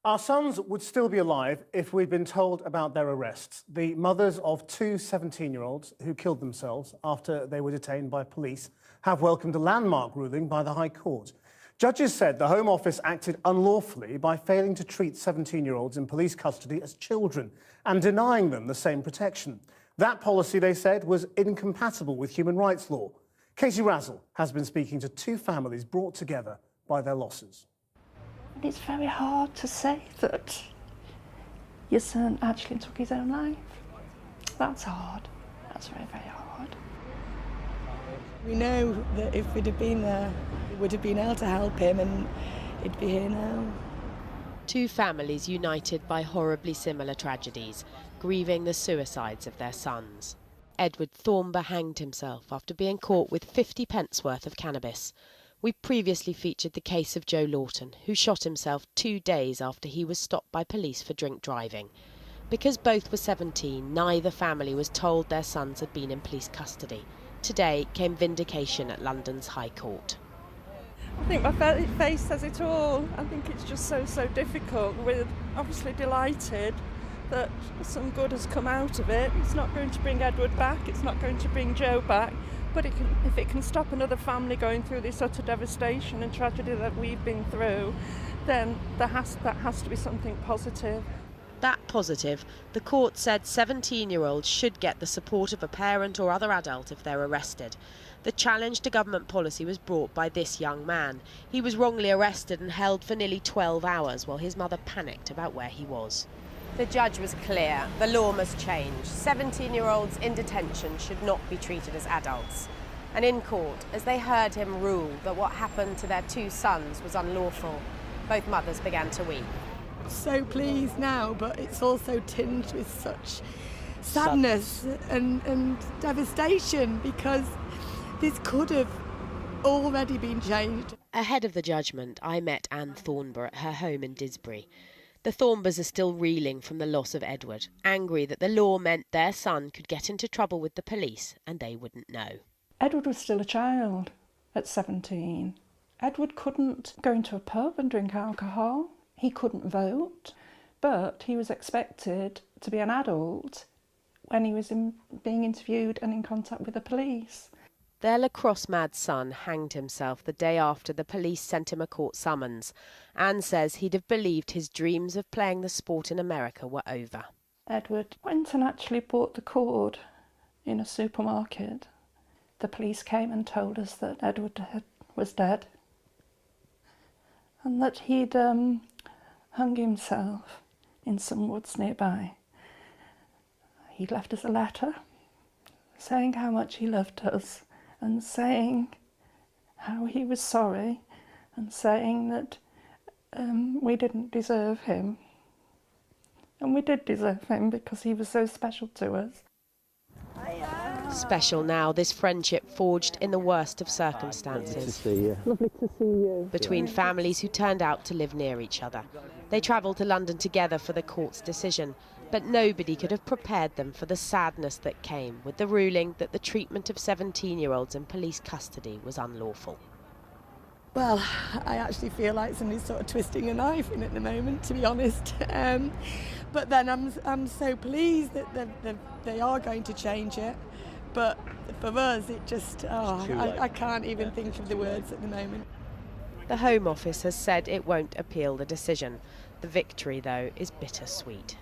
Our sons would still be alive if we'd been told about their arrests. The mothers of two 17-year-olds who killed themselves after they were detained by police have welcomed a landmark ruling by the High Court. Judges said the Home Office acted unlawfully by failing to treat 17-year-olds in police custody as children and denying them the same protection. That policy, they said, was incompatible with human rights law. Katie Razzle has been speaking to two families brought together by their losses. It's very hard to say that your son actually took his own life. That's hard. That's very, very hard. We know that if we'd have been there, we would have been able to help him and he'd be here now. Two families united by horribly similar tragedies, grieving the suicides of their sons. Edward Thornber hanged himself after being caught with 50 pence worth of cannabis. We previously featured the case of Joe Lawton, who shot himself 2 days after he was stopped by police for drink driving. Because both were 17, neither family was told their sons had been in police custody. Today came vindication at London's High Court. I think my face says it all. I think it's just so difficult. We're obviously delighted that some good has come out of it. It's not going to bring Edward back, it's not going to bring Joe back, but if it can stop another family going through this utter devastation and tragedy that we've been through, then that has to be something positive. That positive, the court said 17-year-olds should get the support of a parent or other adult if they're arrested. The challenge to government policy was brought by this young man. He was wrongly arrested and held for nearly 12 hours while his mother panicked about where he was. The judge was clear. The law must change. 17-year-olds in detention should not be treated as adults. And in court, as they heard him rule that what happened to their two sons was unlawful, both mothers began to weep. So pleased now, but it's also tinged with such sadness and devastation, because this could have already been changed. Ahead of the judgment, I met Anne Thornber at her home in Disbury. The Thornbers are still reeling from the loss of Edward, angry that the law meant their son could get into trouble with the police and they wouldn't know. Edward was still a child at 17. Edward couldn't go into a pub and drink alcohol. He couldn't vote, but he was expected to be an adult when he was being interviewed and in contact with the police. Their lacrosse-mad son hanged himself the day after the police sent him a court summons. Anne says he'd have believed his dreams of playing the sport in America were over. Edward went and actually bought the cord in a supermarket. The police came and told us that Edward was dead and that he'd hung himself in some woods nearby. He'd left us a letter saying how much he loved us and saying how he was sorry and saying that we didn't deserve him. And we did deserve him because he was so special to us. Special now, this friendship forged in the worst of circumstances. Lovely to see you. Lovely to see you. Between families who turned out to live near each other. They travelled to London together for the court's decision, but nobody could have prepared them for the sadness that came with the ruling that the treatment of 17-year-olds in police custody was unlawful. Well, I actually feel like somebody's sort of twisting a knife in at the moment, to be honest. But then I'm so pleased that they are going to change it. But for us, it just, I can't even think of the words at the moment. The Home Office has said it won't appeal the decision. The victory, though, is bittersweet.